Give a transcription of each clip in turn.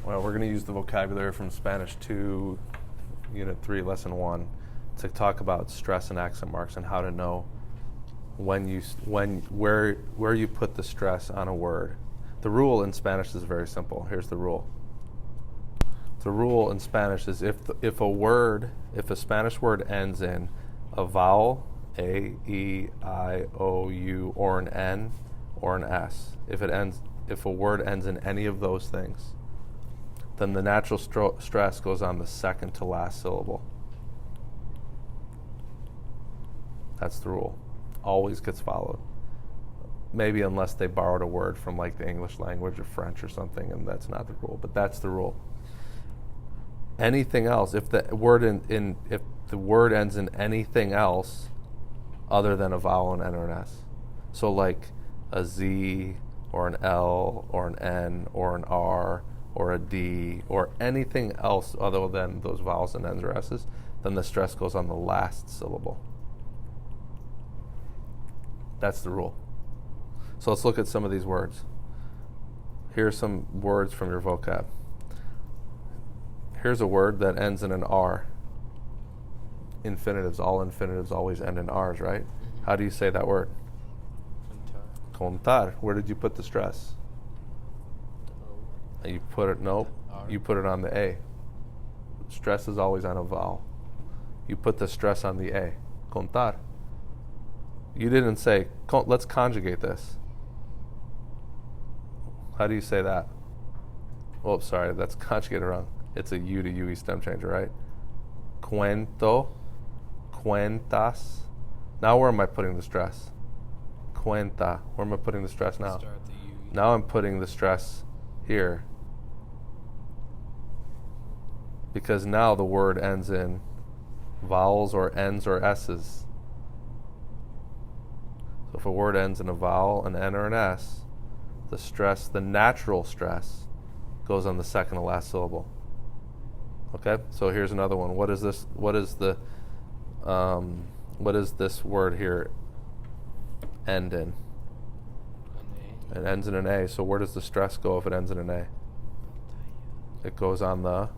Well, we're going to use the vocabulary from Spanish 2, Unit 3, Lesson 1, to talk about stress and accent marks and how to know where you put the stress on a word. The rule in Spanish is very simple. Here's the rule. The rule in Spanish is if a Spanish word ends in a vowel, A, E, I, O, U, or an N, or an S, if a word ends in any of those things, then the natural stress goes on the second to last syllable. That's the rule. Always gets followed. Maybe unless they borrowed a word from like the English language or French or something, and that's not the rule, but that's the rule. Anything else, if the word ends in anything else other than a vowel, an N, or an S, so like a Z or an L or an N or an R or a D or anything else other than those vowels and N's or S's, then the stress goes on the last syllable. That's the rule. So let's look at some of these words. Here's some words from your vocab. Here's a word that ends in an R. Infinitives, all infinitives always end in R's, right? Mm-hmm. How do you say that word? Contar. Where did you put the stress? You put it, nope. You put it on the A. Stress is always on a vowel. You put the stress on the A. Contar. You didn't say, let's conjugate this. How do you say that? Oh, sorry, that's conjugated wrong. It's a U to UE stem changer, right? Cuento, cuentas. Now where am I putting the stress? Cuenta. Where am I putting the stress now? Now I'm putting the stress here. Because now the word ends in vowels or N's or S's. So if a word ends in a vowel, an N, or an S, the natural stress, goes on the second to last syllable. Okay, so here's another one. What is this? What is this word here end in? It ends in an A. So where does the stress go if it ends in an A? It goes on the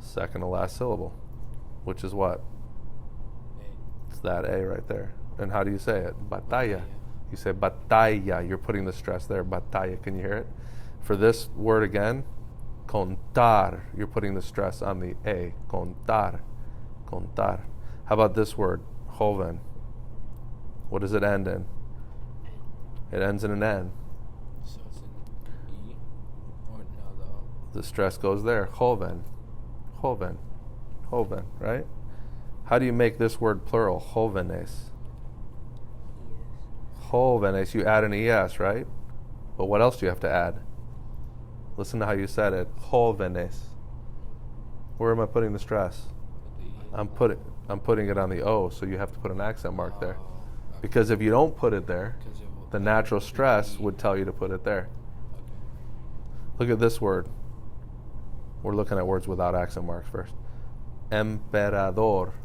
second to last syllable, which is what? It's that A right there. And how do you say it? Batalla. You say batalla. You're putting the stress there. Batalla. Can you hear it? For this word again, contar. You're putting the stress on the A. Contar. Contar. How about this word? Joven. What does it end in? It ends in an N. So it's an E? Or no, the stress goes there. Joven. Joven. Joven, right? How do you make this word plural? Jóvenes. Jóvenes. You add an ES, right? But what else do you have to add? Listen to how you said it. Jóvenes. Where am I putting the stress? I'm putting it on the O, so you have to put an accent mark there. Because if you don't put it there, the natural stress would tell you to put it there. Look at this word. We're looking at words without accent marks first. Emperador.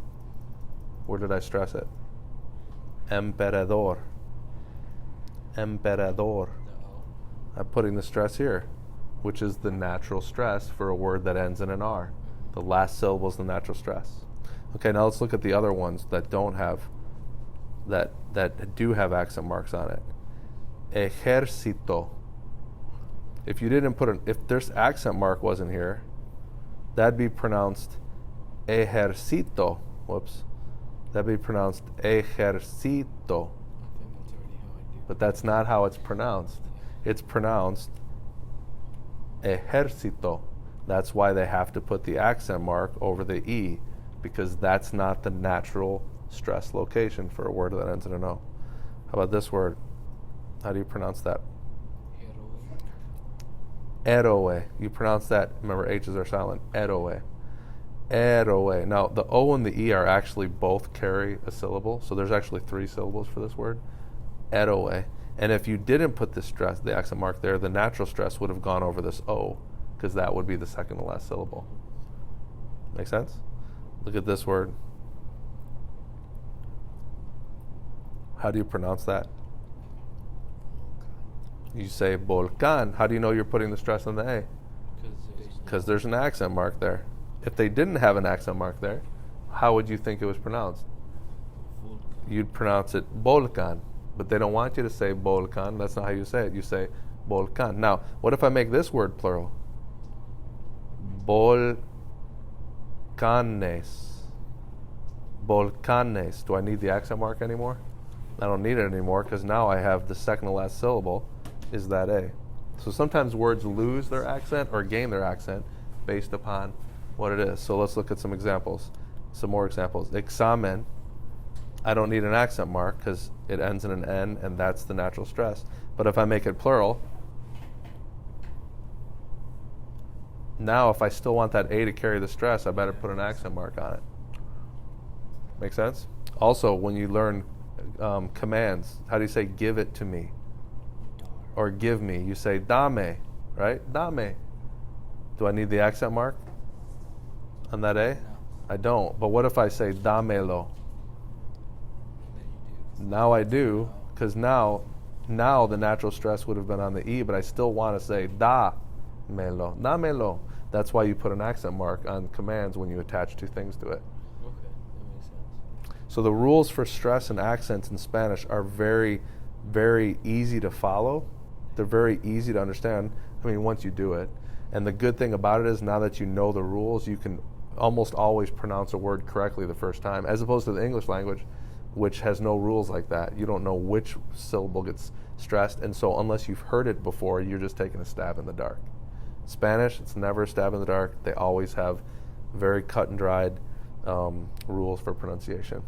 Where did I stress it? Emperador. Emperador. I'm putting the stress here, which is the natural stress for a word that ends in an R. The last syllable is the natural stress. Okay, now let's look at the other ones that don't have, that do have accent marks on it. Ejército. If you didn't if there's accent mark wasn't here, that'd be pronounced ejercito. Whoops. That'd be pronounced ejercito. But that's not how it's pronounced. It's pronounced ejército. That's why they have to put the accent mark over the E, because that's not the natural stress location for a word that ends in an O. How about this word? How do you pronounce that? Eroe. You pronounce that, remember H's are silent. Eroe. Eroe. Now, the O and the E are actually both carry a syllable, so there's actually 3 syllables for this word. Eroe. And if you didn't put the accent mark there, the natural stress would have gone over this O, because that would be the second to last syllable. Make sense? Look at this word. How do you pronounce that? You say volcán. How do you know you're putting the stress on the A? Because because there's an accent mark there. If they didn't have an accent mark there, how would you think it was pronounced? Vulcan. You'd pronounce it Bolkan, but they don't want you to say Bolkan. That's not how you say it. You say Bolkan. Now, what if I make this word plural? Bolcanes. Bolcanes. Do I need the accent mark anymore? I don't need it anymore because now I have the second to last syllable is that A. So sometimes words lose their accent or gain their accent based upon what it is. So let's look at some examples. Some more examples. Examen. I don't need an accent mark because it ends in an N and that's the natural stress. But if I make it plural, now if I still want that A to carry the stress, I better put an accent mark on it. Make sense? Also, when you learn commands, how do you say give it to me? Or give me? You say dame, right? Dame. Do I need the accent mark on that A? No. I don't. But what if I say damelo? Then you do. Now I do, because now the natural stress would have been on the E, but I still want to say damelo. Damelo. That's why you put an accent mark on commands when you attach two things to it. Okay, that makes sense. So the rules for stress and accents in Spanish are very, very easy to follow. They're very easy to understand, I mean, once you do it. And the good thing about it is now that you know the rules, you can almost always pronounce a word correctly the first time, as opposed to the English language, which has no rules like that. You don't know which syllable gets stressed, and so unless you've heard it before, you're just taking a stab in the dark. Spanish, it's never a stab in the dark. They always have very cut and dried rules for pronunciation.